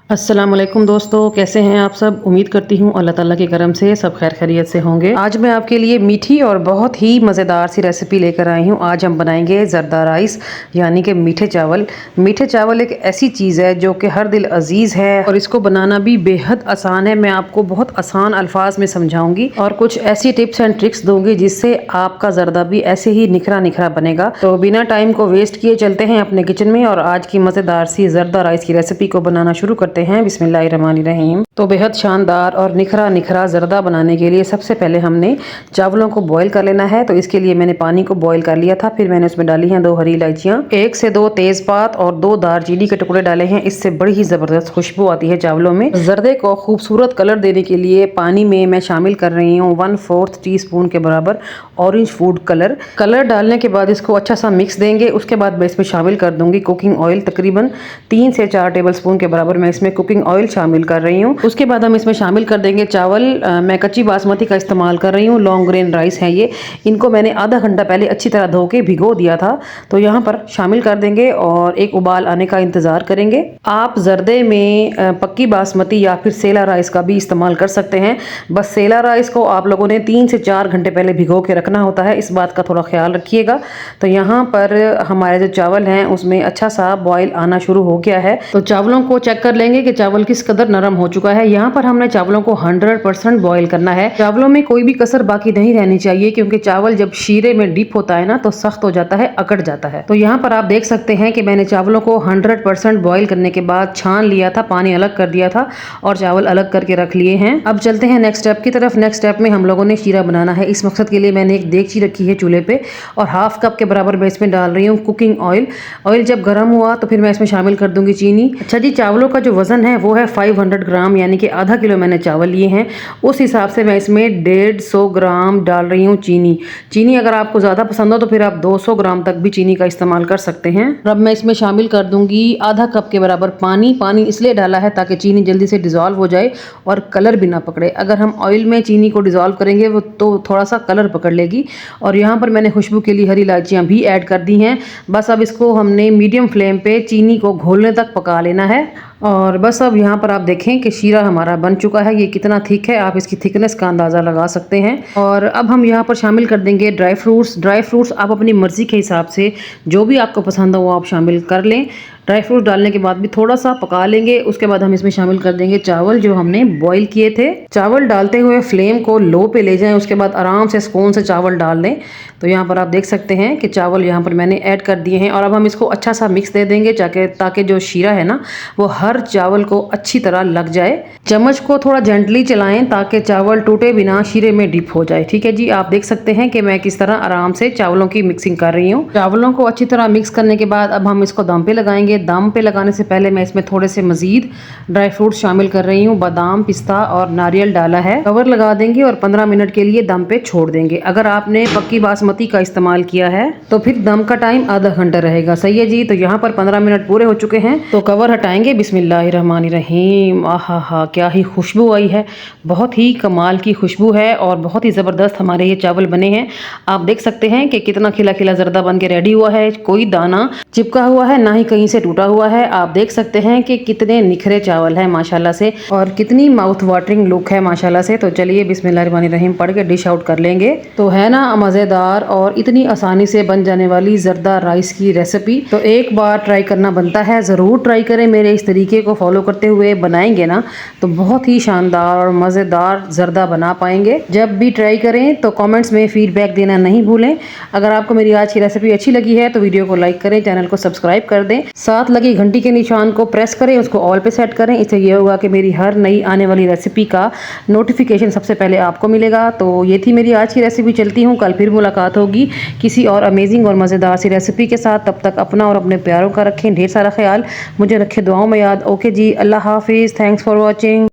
अस्सलाम वालेकुम दोस्तों, कैसे हैं आप सब। उम्मीद करती हूँ अल्लाह ताला के करम से सब खैर खैरियत से होंगे। आज मैं आपके लिए मीठी और बहुत ही मज़ेदार सी रेसिपी लेकर आई हूँ। आज हम बनाएंगे ज़रदा राइस यानी कि मीठे चावल। मीठे चावल एक ऐसी चीज़ है जो कि हर दिल अजीज़ है और इसको बनाना भी बेहद आसान है। मैं आपको बहुत आसान अल्फाज में समझाऊंगी और कुछ ऐसी टिप्स एंड ट्रिक्स दूंगी जिससे आपका ज़रदा भी ऐसे ही निखरा निखरा बनेगा। तो बिना टाइम को वेस्ट किए चलते हैं अपने किचन में और आज की मज़ेदार सी ज़रदा राइस की रेसिपी को बनाना शुरू करते हैं। बिस्मिल्लाहिर्रहमानिर्रहीम। तो बेहद शानदार और निखरा निखरा ज़रदा बनाने के लिए सबसे पहले हमने चावलों को बॉईल कर लेना है। तो इसके लिए मैंने पानी को बॉईल कर लिया था। फिर मैंने उसमें डाली हैं 2 हरी इलायचियाँ, 1 से 2 तेज़पात और 2 दालचीनी के टुकड़े डाले हैं। इससे बड़ी ही ज़बरदस्त खुशबू आती है चावलों में। ज़रदे को खूबसूरत कलर देने के लिए पानी में मैं शामिल कर रही हूँ 1/4 टीस्पून के बराबर ऑरेंज फूड कलर। कलर डालने के बाद इसको अच्छा सा मिक्स देंगे। उसके बाद मैं इसमें शामिल कर दूंगी कुकिंग ऑयल, तकरीबन 3 से 4 टेबल स्पून के बराबर मैं इसमें कुकिंग ऑयल शामिल कर रही हूँ। उसके बाद हम इसमें शामिल कर देंगे चावल। मैं कच्ची बासमती का इस्तेमाल कर रही हूँ, लॉन्ग ग्रेन राइस है ये। इनको मैंने आधा घंटा पहले अच्छी तरह धो के भिगो दिया था। तो यहाँ पर शामिल कर देंगे और एक उबाल आने का इंतज़ार करेंगे। आप ज़रदे में पक्की बासमती या फिर सेला राइस का भी इस्तेमाल कर सकते हैं। बस सेला राइस को आप लोगों ने 3 से 4 घंटे पहले भिगो के रखना होता है, इस बात का थोड़ा ख्याल रखिएगा। तो यहाँ पर हमारे जो चावल हैं उसमें अच्छा सा बॉयल आना शुरू हो गया है। तो चावलों को चेक कर लेंगे कि चावल किस कदर नरम हो चुका है। यहाँ पर हमने चावलों को 100% बॉईल करना है। चावलों में कोई भी कसर बाकी नहीं रहनी चाहिए क्योंकि चावल जब शीरे में डिप होता है ना तो सख्त हो जाता है, अकड़ जाता है। तो यहाँ पर आप देख सकते हैं कि मैंने चावलों को 100% बॉईल करने के बाद छान लिया था, पानी अलग कर दिया था और चावल अलग करके रख लिए हैं। अब चलते हैं नेक्स्ट स्टेप की तरफ। नेक्स्ट स्टेप में हम लोगों ने शीरा बनाना है। इस मकसद के लिए मैंने एक देगची रखी है चूल्हे पे और 1/2 कप के बराबर मैं इसमें डाल रही हूँ कुकिंग ऑयल। ऑयल जब गर्म हुआ तो फिर मैं इसमें शामिल कर दूंगी चीनी। अच्छा जी, चावलों का जो वजन है वो है 500 ग्राम, यानी कि आधा किलो मैंने चावल लिए हैं। उस हिसाब से मैं इसमें 150 ग्राम डाल रही हूँ चीनी। चीनी अगर आपको ज़्यादा पसंद हो तो फिर आप 200 ग्राम तक भी चीनी का इस्तेमाल कर सकते हैं। अब मैं इसमें शामिल कर दूंगी आधा कप के बराबर पानी। पानी इसलिए डाला है ताकि चीनी जल्दी से डिज़ोल्व हो जाए और कलर भी ना पकड़े। अगर हम ऑयल में चीनी को डिज़ोल्व करेंगे वो तो थोड़ा सा कलर पकड़ लेगी। और यहाँ पर मैंने खुशबू के लिए हरी इलायचियाँ भी ऐड कर दी हैं। बस अब इसको हमने मीडियम फ्लेम पे चीनी को घोलने तक पका लेना है। और बस अब यहाँ पर आप देखें कि शीरा हमारा बन चुका है। ये कितना थिक है आप इसकी थिकनेस का अंदाज़ा लगा सकते हैं। और अब हम यहाँ पर शामिल कर देंगे ड्राई फ्रूट्स। ड्राई फ्रूट्स आप अपनी मर्ज़ी के हिसाब से जो भी आपको पसंद हो वो आप शामिल कर लें। ड्राई फ्रूट डालने के बाद भी थोड़ा सा पका लेंगे। उसके बाद हम इसमें शामिल कर देंगे चावल जो हमने बॉईल किए थे। चावल डालते हुए फ्लेम को लो पे ले जाएं, उसके बाद आराम से स्पून से चावल डाल दें। तो यहाँ पर आप देख सकते हैं कि चावल यहाँ पर मैंने ऐड कर दिए हैं और अब हम इसको अच्छा सा मिक्स दे देंगे ताकि जो शीरा है ना वो हर चावल को अच्छी तरह लग जाए। चम्मच को थोड़ा जेंटली चलाएं ताकि चावल टूटे बिना शीरे में डिप हो जाए। ठीक है जी, आप देख सकते हैं कि मैं किस तरह आराम से चावलों की मिक्सिंग कर रही हूँ। चावलों को अच्छी तरह मिक्स करने के बाद अब हम इसको दम पे लगाएंगे। दम पे लगाने से पहले मैं इसमें थोड़े से मजीद ड्राई फ्रूट शामिल कर रही हूँ। बादाम, पिस्ता और नारियल डाला है। कवर लगा देंगे और 15 मिनट के लिए दम पे छोड़ देंगे। अगर आपने पक्की बासमती का इस्तेमाल किया है तो फिर दम का टाइम आधा घंटा रहेगा। सही है जी। तो यहाँ पर 15 मिनट पूरे हो चुके हैं तो कवर हटाएंगे। बिस्मिल्लाहिर्रहमानिर्रहीम। आहा हा, क्या ही खुशबू आई है। बहुत ही कमाल की खुशबू है और बहुत ही ज़बरदस्त हमारे ये चावल बने हैं। आप देख सकते हैं कि कितना खिला खिला ज़रदा बन के रेडी हुआ है। कोई दाना चिपका हुआ है ना ही कहीं से टूटा हुआ है। आप देख सकते हैं कि कितने निखरे चावल हैं माशाल्लाह से और कितनी माउथ वाटरिंग लुक है माशाल्लाह से। तो चलिए बिस्मिल्लाहिर्रहमानिर्रहीम पढ़ के डिश आउट कर लेंगे। तो है ना मज़ेदार और इतनी आसानी से बन जाने वाली ज़रदा राइस की रेसिपी। तो एक बार ट्राई करना बनता है, ज़रूर ट्राई करें। मेरे इस तरीके को फॉलो करते हुए बनाएंगे ना तो बहुत ही शानदार और मज़ेदार ज़रदा बना पाएंगे। जब भी ट्राई करें तो कमेंट्स में फीडबैक देना नहीं भूलें। अगर आपको मेरी आज की रेसिपी अच्छी लगी है तो वीडियो को लाइक करें, चैनल को सब्सक्राइब कर दें, साथ लगी घंटी के निशान को प्रेस करें, उसको ऑल पे सेट करें। इससे ये होगा कि मेरी हर नई आने वाली रेसिपी का नोटिफिकेशन सबसे पहले आपको मिलेगा। तो ये थी मेरी आज की रेसिपी। चलती हूँ, कल फिर मुलाकात होगी किसी और अमेजिंग और मज़ेदार सी रेसिपी के साथ। तब तक अपना और अपने प्यारों का रखें ढेर सारा ख्याल, मुझे रखें दुआओं में याद। ओके जी, अल्लाह हाफिज़। Thanks for watching.